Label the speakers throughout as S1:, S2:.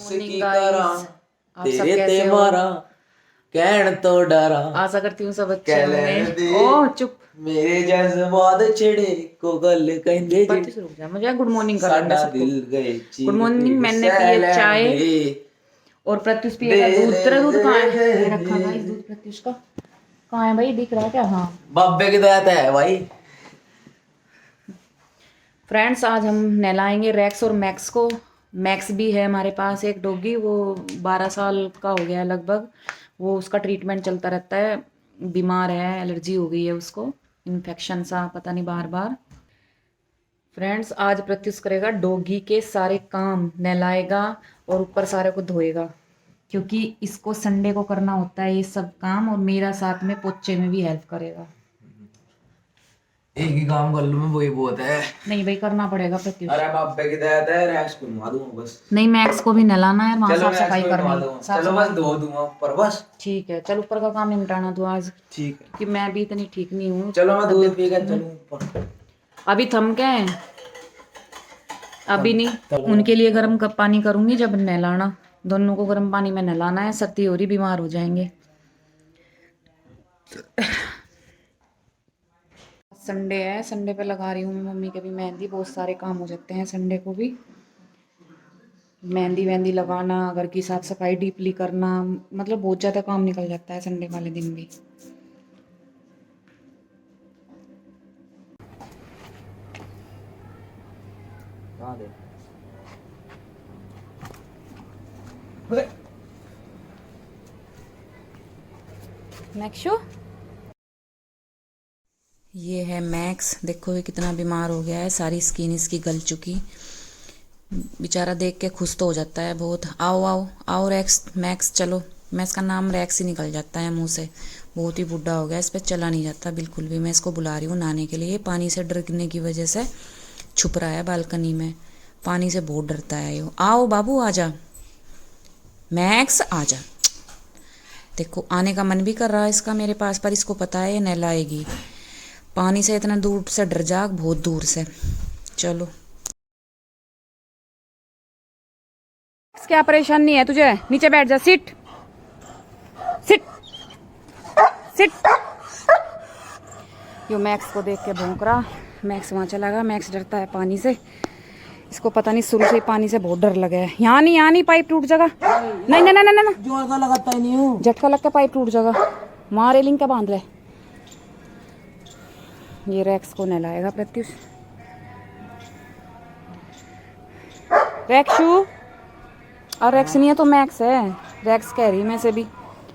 S1: की करा तेरे ते मारा कहन तो डरा।
S2: आशा करती हूँ सब अच्छे
S1: कह
S2: होंगे।
S1: लेने दे
S2: ओह चुप,
S1: मेरे जज्बात छिड़े को गल कहंदे जे
S2: बत्तीस रुक जा, मुझे गुड मॉर्निंग कर लेंगे
S1: साडा
S2: सबको।
S1: दिल गए
S2: गुड
S1: चीर
S2: मॉर्निंग।
S1: के
S2: मैंने
S1: सह
S2: पिए
S1: लेन
S2: चाय
S1: दे
S2: और प्रत्युष
S1: दे
S2: पिएगा दूध।
S1: दे
S2: तेरा दूध कहाँ है?
S1: दे
S2: ये रखा
S1: दे।
S2: गाइस दूध प्रत्युष का। कहाँ है भाई, दिख रहा है क्या? हाँ
S1: बाबे की दया है भाई।
S2: फ्रेंड्स, आज हम नहलाएंगे रैक्स और मैक्स को। मैक्स भी है हमारे पास एक डॉगी, वो 12 साल का हो गया है लगभग। वो उसका ट्रीटमेंट चलता रहता है, बीमार है, एलर्जी हो गई है उसको, इन्फेक्शन सा पता नहीं बार बार। फ्रेंड्स, आज प्रत्युष करेगा डॉगी के सारे काम, नहलाएगा और ऊपर सारे को धोएगा, क्योंकि इसको संडे को करना होता है ये सब काम, और मेरा साथ में पोछे में भी हेल्प करेगा।
S1: एक ही काम कर लूं मैं, वही बहुत है।
S2: नहीं भाई, करना पड़ेगा प्रत्युष।
S1: अरे बाबे की दया है, रैक्स को नवा दूंगा बस।
S2: नहीं, मैक्स को भी नहलाना है, वहाँ
S1: चलो
S2: साफ
S1: रैक्स
S2: सफाई
S1: को नवा
S2: करनी है।
S1: दूंगा, चलो बस धो दूंगा ऊपर बस।
S2: ठीक है, चल ऊपर का काम निपटाना तू आज,
S1: ठीक है
S2: कि मैं भी इतनी ठीक नहीं हूँ।
S1: चलो मैं दूध पी के चलूं ऊपर।
S2: अभी थम के हैं, अभी नहीं। उनके लिए गर्म कप पानी करूंगी जब नहलाना। दोनों को गर्म पानी में नहलाना है, सर्दी हो रही, बीमार हो जाएंगे। संडे है, संडे पे लगा रही हूँ मैं मम्मी के भी मेहंदी। बहुत सारे काम हो जाते हैं संडे को भी, मेहंदी वेहंदी लगाना, घर की साफ सफाई डीपली करना, मतलब बहुत ज़्यादा काम निकल जाता है संडे वाले दिन भी। मैक्सो, ये है मैक्स। देखो ये कितना बीमार हो गया है, सारी स्किन इसकी गल चुकी। बेचारा देख के खुश तो हो जाता है बहुत। आओ आओ आओ रैक्स, मैक्स चलो। मैं इसका नाम रैक्स ही निकल जाता है मुंह से। बहुत ही बूढ़ा हो गया, इस पर चला नहीं जाता बिल्कुल भी। मैं इसको बुला रही हूँ नहाने के लिए, पानी से डरने की वजह से छुप रहा है बालकनी में। पानी से बहुत डरता है ये। आओ बाबू आजा, मैक्स आजा। देखो आने का मन भी कर रहा है इसका मेरे पास, पर इसको पता है ये नहलाएगी। पानी से इतना दूर से डर जा, बहुत दूर से। चलो, क्या परेशानी है तुझे? नीचे बैठ जा, सिट सिट सिट। यो मैक्स को देख के भौंक रहा। मैक्स वहाँ चला गया। मैक्स डरता है पानी से, इसको पता नहीं शुरू से ही पानी से बहुत डर लगा है। यहाँ नहीं, पाइप टूट जाएगा। नहीं नहीं नहीं नहीं,
S1: जोर का लगाता ही नहीं हूँ,
S2: झटका लग के पाइप टूट जाएगा। वहाँ रेलिंग का बांध ले। ये रैक्स को नहलाएगा प्रत्युष। रैक्सू, और रैक्स नहीं है तो मैक्स है। रैक्स कह रही मैं से भी,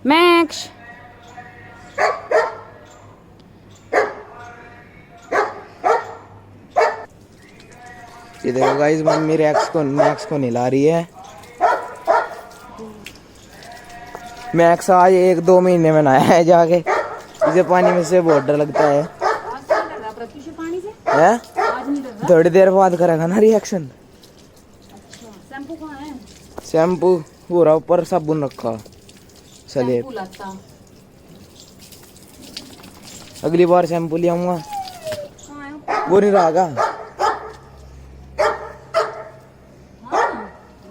S2: मैक्स।
S1: ये देखो गाइस, मम्मी मैक्स को नहला रही है। मैक्स आज 1-2 महीने में नहाया है जाके, इसे पानी में से बहुत डर लगता है। हैं? थोड़ी देर बाद करेगा ना रिएक्शन।
S2: शैम्पू कहाँ है?
S1: शैम्पू पूरा ऊपर साबुन रखा। चलिए अगली बार शैम्पू ले आऊंगा। वो नहीं रहेगा।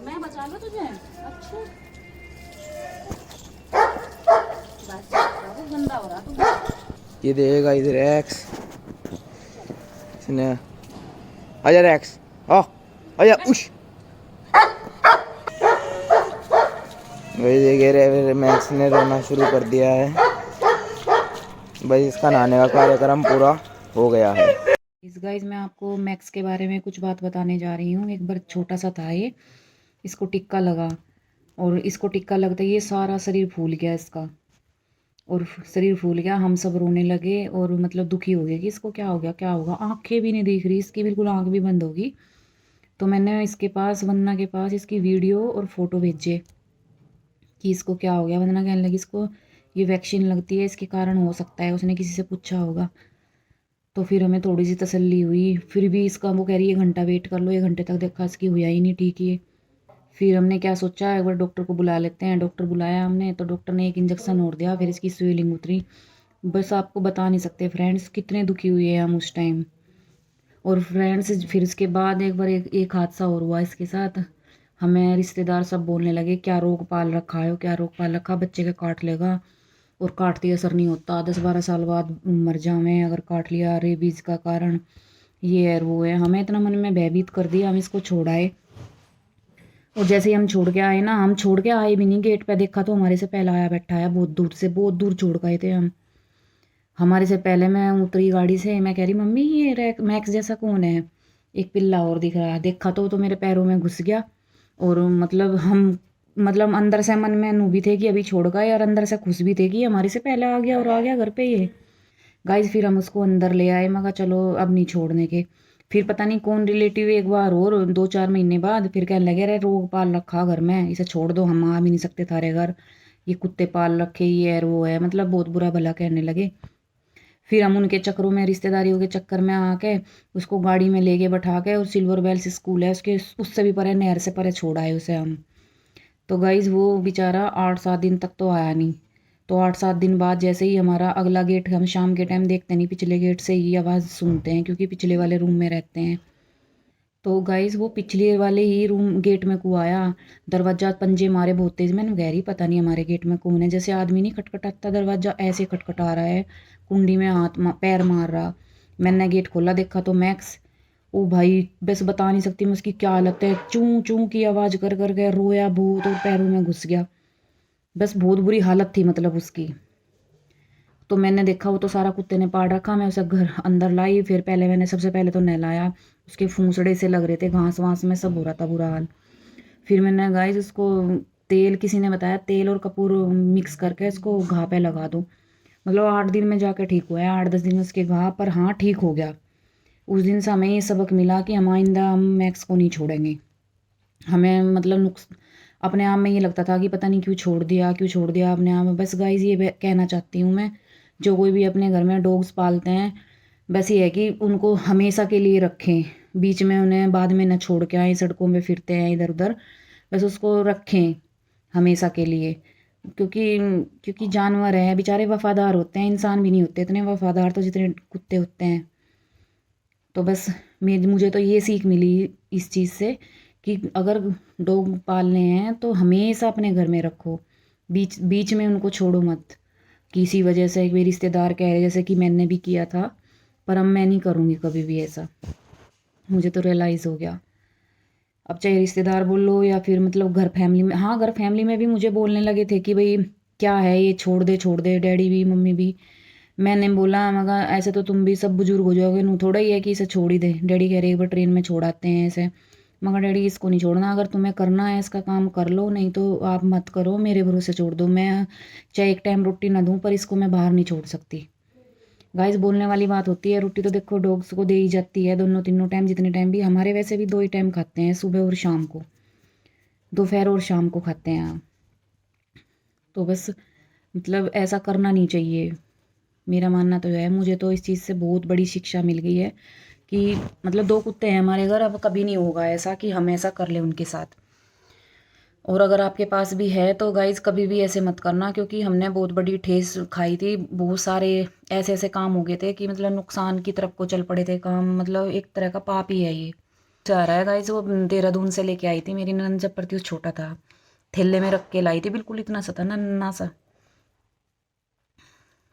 S2: मैं बचा लो तुझे। अच्छा, गंदा हो रहा तू।
S1: ये देगा इधर रैक्स। इसने आजा रैक्स, आ आजा उश। वही मैक्स ने रोना शुरू कर दिया है। भाई इसका नहाने का कार्यक्रम पूरा हो गया है।
S2: इस गाइस, मैं आपको मैक्स के बारे में कुछ बात बताने जा रही हूँ। एक बार छोटा सा था ये, इसको टिक्का लगा, और इसको टिक्का लगता ही ये सारा शरीर फूल गया इसका, और शरीर फूल गया। हम सब रोने लगे और मतलब दुखी हो गए कि इसको क्या हो गया, क्या होगा। आंखें भी नहीं दिख रही इसकी, बिल्कुल आंख भी बंद होगी। तो मैंने इसके पास, वंदना के पास, इसकी वीडियो और फोटो भेजे कि इसको क्या हो गया। वंदना कहने लगी इसको ये वैक्सीन लगती है, इसके कारण हो सकता है। उसने किसी से पूछा होगा। तो फिर हमें थोड़ी सी तसल्ली हुई। फिर भी इसका वो कह रही है 1 घंटा वेट कर लो। 1 घंटे तक देखा इसकी हुआ ही नहीं ठीक ये। फिर हमने क्या सोचा, एक बार डॉक्टर को बुला लेते हैं। डॉक्टर बुलाया हमने, तो डॉक्टर ने एक इंजेक्शन और दिया, फिर इसकी स्वेलिंग उतरी। बस आपको बता नहीं सकते फ्रेंड्स कितने दुखी हुए हम उस टाइम। और फ्रेंड्स फिर इसके बाद एक बार एक हादसा और हुआ इसके साथ। हमें रिश्तेदार सब बोलने लगे क्या रोग पाल रखा है, क्या रोग पाल रखा, बच्चे के काट लेगा। और काटती असर नहीं होता, 10-12 साल बाद मर जावे अगर काट लिया, रेबीज का कारण ये है वो है। हमें इतना मन में भयभीत कर दिया, हम इसको छोड़ाए। और जैसे ही हम छोड़ के आए ना, हम छोड़ के आए भी नहीं, गेट पे देखा तो हमारे से पहला आया बैठा है, बहुत दूर से, बहुत दूर छोड़ गए थे हम। हमारे से पहले मैं उतरी गाड़ी से, मैं कह रही मम्मी ये मैक्स जैसा कौन है, एक पिल्ला और दिख रहा है। देखा तो मेरे पैरों में घुस गया। और मतलब अंदर से मन में नू भी थे कि अभी छोड़ गए, और अंदर से खुश भी थे कि हमारे से पहले आ गया और आ गया घर पे ये। गाइस फिर हम उसको अंदर ले आए, मगर चलो अब नहीं छोड़ने के। फिर पता नहीं कौन रिलेटिव एक बार और 2-4 महीने बाद फिर कहने लगे अरे रोग पाल रखा घर में, इसे छोड़ दो, हम आ भी नहीं सकते थारे घर, ये कुत्ते पाल रखे, ये है वो है, मतलब बहुत बुरा भला कहने लगे। फिर हम उनके चक्करों में, रिश्तेदारियों के चक्कर में आके उसको गाड़ी में लेके बैठा के, और सिल्वर बेल्स स्कूल है उसके, उससे भी परे, नहर से परे छोड़ आए उसे हम। तो गाइज वो बेचारा 8-7 दिन तक तो आया नहीं। तो 8-7 दिन बाद जैसे ही हमारा अगला गेट, हम शाम के टाइम देखते नहीं, पिछले गेट से ही आवाज़ सुनते हैं क्योंकि पिछले वाले रूम में रहते हैं। तो गाइज वो पिछले वाले ही रूम गेट में को आया, दरवाजा पंजे मारे बहुत तेज। मैंने गहरी पता नहीं हमारे गेट में कौन है, जैसे आदमी नहीं खटखटाता दरवाजा, ऐसे खटखटा रहा है, कुंडी में पैर मार रहा। मैंने गेट खोला, देखा तो मैक्स। ओ भाई बस बता नहीं सकती मैं उसकी क्या हालत है, चूं चूं की आवाज़ कर कर के रोया बहुत, और पैरों में घुस गया। बस बहुत बुरी हालत थी मतलब उसकी। तो मैंने देखा वो तो सारा कुत्ते ने पाड़ रखा, मैं उसे घर अंदर लाई। फिर पहले मैंने सबसे पहले तो नहलाया, उसके फूंसड़े से लग रहे थे, घास वास में सब हो रहा था बुरा हाल। फिर मैंने गाइस उसको तेल, किसी ने बताया तेल और कपूर मिक्स करके इसको घाव पे लगा दो। मतलब 8 दिन में जाके ठीक हुआ है, 8-10 दिन में उसके घाव पर, हाँ ठीक हो गया। उस दिन से हमें ये सबक मिला कि हम आइंदा हम मैक्स को नहीं छोड़ेंगे। हमें मतलब नुक्स अपने आप में ये लगता था कि पता नहीं क्यों छोड़ दिया, क्यों छोड़ दिया अपने आप में। बस गाइस ये कहना चाहती हूँ मैं, जो कोई भी अपने घर में डॉग्स पालते हैं, बस ये है कि उनको हमेशा के लिए रखें, बीच में उन्हें बाद में न छोड़ के आए, सड़कों में फिरते हैं इधर उधर, बस उसको रखें हमेशा के लिए। क्योंकि क्योंकि जानवर हैं बेचारे, वफादार होते हैं, इंसान भी नहीं होते इतने वफादार तो जितने कुत्ते होते हैं। तो बस मुझे तो ये सीख मिली इस चीज़ से कि अगर डॉग पालने हैं तो हमेशा अपने घर में रखो, बीच बीच में उनको छोड़ो मत। किसी वजह से कोई रिश्तेदार कह रहे, जैसे कि मैंने भी किया था, पर अब मैं नहीं करूँगी कभी भी ऐसा। मुझे तो रियलाइज़ हो गया। अब चाहे रिश्तेदार बोल लो या फिर मतलब घर फैमिली में, हाँ घर फैमिली में भी मुझे बोलने लगे थे कि भाई क्या है ये, छोड़ दे छोड़ दे, डैडी भी मम्मी भी। मैंने बोला मगर ऐसे तो तुम भी सब बुजुर्ग हो जाओगे, नू थोड़ा ही है कि इसे छोड़ ही दे। डैडी कह रहे एक बार ट्रेन में छोड़ आते हैं ऐसे। मगर डैडी इसको नहीं छोड़ना, अगर तुम्हें करना है इसका काम कर लो, नहीं तो आप मत करो, मेरे भरोसे छोड़ दो। मैं चाहे एक टाइम रोटी ना दूँ पर इसको मैं बाहर नहीं छोड़ सकती। गाइस बोलने वाली बात होती है, रोटी तो देखो डॉग्स को दे ही जाती है, दोनों तीनों टाइम, जितने टाइम भी हमारे वैसे भी 2 ही टाइम खाते हैं, सुबह और शाम को, दोपहर और शाम को खाते हैं हम। तो बस मतलब ऐसा करना नहीं चाहिए, मेरा मानना तो है। मुझे तो इस चीज़ से बहुत बड़ी शिक्षा मिल गई है कि मतलब 2 कुत्ते हैं हमारे घर, अब कभी नहीं होगा ऐसा कि हम ऐसा कर लें उनके साथ। और अगर आपके पास भी है तो गाइज कभी भी ऐसे मत करना, क्योंकि हमने बहुत बड़ी ठेस खाई थी, बहुत सारे ऐसे ऐसे काम हो गए थे कि मतलब नुकसान की तरफ को चल पड़े थे काम, मतलब एक तरह का पाप ही है ये। जा रहा है गाइज, वो देहरादून से लेके आई थी मेरी ननद, जब प्रत्युष छोटा था, थैले में रख के लाई थी, बिल्कुल इतना सा था, नन्ना सा।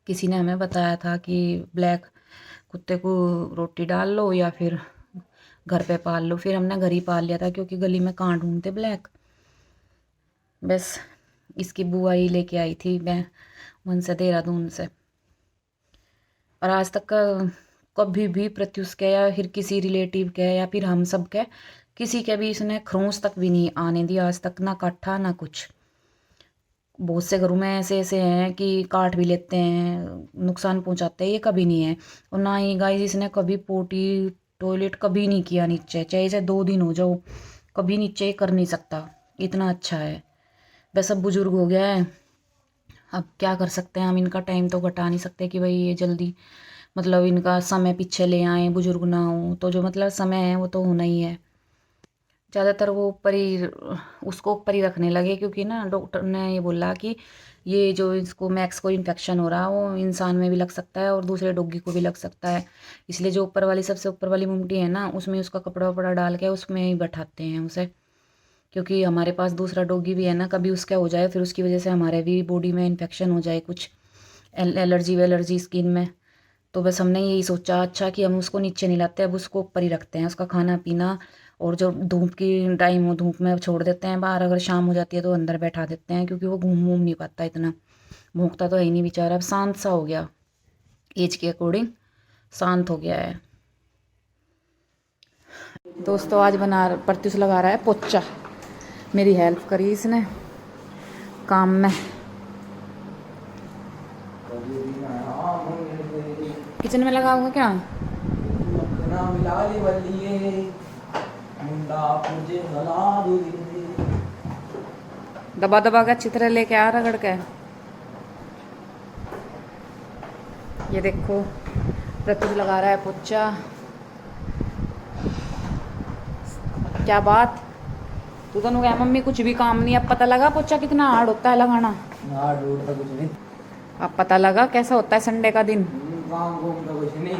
S2: किसी ने हमें बताया था कि ब्लैक कुत्ते को रोटी डाल लो या फिर घर पे पाल लो, फिर हमने घर ही पाल लिया था क्योंकि गली में कहाँ ढूंढते ब्लैक। बस इसकी बुआ ही लेके आई थी मैं उनसे, देहरादून से। और आज तक का कभी भी प्रत्युष के या फिर किसी रिलेटिव के या फिर हम सब के, किसी के भी इसने खरोंच तक भी नहीं आने दिया आज तक, ना काटा ना कुछ। बहुत से घरों में ऐसे ऐसे हैं कि काट भी लेते हैं, नुकसान पहुंचाते हैं, ये कभी नहीं है। और ना ही गाइस इसने कभी पोटी टॉयलेट कभी नहीं किया नीचे, चाहे इसे 2 दिन हो जाओ, कभी नीचे कर नहीं सकता, इतना अच्छा है। बस अब बुजुर्ग हो गया है, अब क्या कर सकते हैं हम, इनका टाइम तो घटा नहीं सकते कि भाई ये जल्दी मतलब इनका समय पीछे ले आए, बुजुर्ग ना हो, तो जो मतलब समय है वो तो होना ही है। ज़्यादातर वो ऊपर ही, उसको ऊपर ही रखने लगे क्योंकि ना डॉक्टर ने ये बोला कि ये जो इसको मैक्स को इन्फेक्शन हो रहा है वो इंसान में भी लग सकता है और दूसरे डॉगी को भी लग सकता है। इसलिए जो ऊपर वाली, सबसे ऊपर वाली मुमटी है ना, उसमें उसका कपड़ा वपड़ा डाल के उसमें ही बैठाते हैं उसे, क्योंकि हमारे पास दूसरा डॉगी भी है ना, कभी उसका हो जाए फिर उसकी वजह से हमारे भी बॉडी में इन्फेक्शन हो जाए, कुछ एलर्जी वेलर्जी स्किन में। तो बस हमने यही सोचा अच्छा कि हम उसको नीचे नहीं लाते, अब उसको ऊपर ही रखते हैं, उसका खाना पीना। और जो धूप की टाइम हो धूप में छोड़ देते हैं बाहर, अगर शाम हो जाती है तो अंदर बैठा देते हैं, क्योंकि वो घूम नहीं पाता इतना, भौंकता तो है ही नहीं बेचारा। अब शांत सा हो गया, एज के अकॉर्डिंग शांत हो गया है। दोस्तों आज प्रत्युष लगा रहा है पोचा, मेरी हेल्प करी इसने काम में। किचन में लगा होगा क्या? दबा दबा के अच्छी तरह लेके आ रगड़ के। ये देखो प्रत्युष लगा रहा है पोचा। क्या बात, तू तो कहा मम्मी कुछ भी काम नहीं। अब पता लगा पोचा कितना हार्ड होता है लगाना?
S1: हार्ड रोड का कुछ नहीं,
S2: अब पता लगा कैसा होता है संडे का दिन।
S1: काम का कुछ नहीं,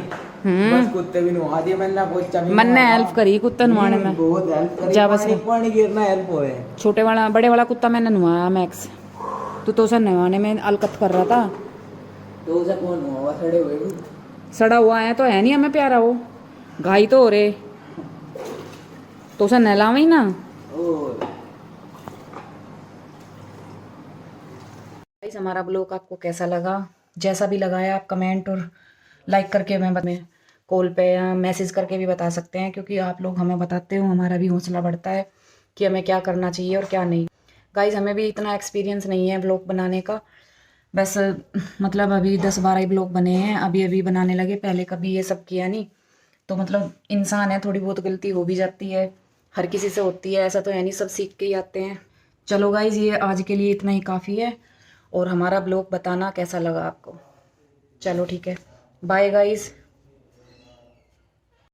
S1: बस कुत्ते भी नहा दिए मैंने, पोचा भी
S2: मन ने
S1: नहाया।
S2: हेल्प करी कुत्ता नवाने में,
S1: बहुत हेल्प करी,
S2: जा बस।
S1: पानी गिरना हेल्प होए।
S2: छोटे वाला बड़े वाला कुत्ता मैंने नवाया मैक्स, तू तो उसे नवाने में अलकत कर रहा था।
S1: तो उसे कौन नहावा, सड़े हुए
S2: सड़ा हुआ है तो है नहीं हमें प्यारा, वो घाई तो हो रहे, तो उसे नहलावा ही ना। गाइस हमारा ब्लॉग आपको कैसा लगा, जैसा भी लगा है आप कमेंट और लाइक करके हमें कॉल पे या मैसेज करके भी बता सकते हैं, क्योंकि आप लोग हमें बताते हो हमारा भी हौसला बढ़ता है कि हमें क्या करना चाहिए और क्या नहीं। गाइस हमें भी इतना एक्सपीरियंस नहीं है ब्लॉग बनाने का, बस मतलब अभी 10-12 ही ब्लॉग बने हैं, अभी अभी बनाने लगे, पहले कभी ये सब किया नहीं। तो मतलब इंसान है, थोड़ी बहुत गलती हो भी जाती है, हर किसी से होती है, ऐसा तो है नहीं सब सीख के ही आते हैं। चलो गाइस ये आज के लिए इतना ही काफ़ी है, और हमारा ब्लॉग बताना कैसा लगा आपको। चलो ठीक है, बाय गाइस।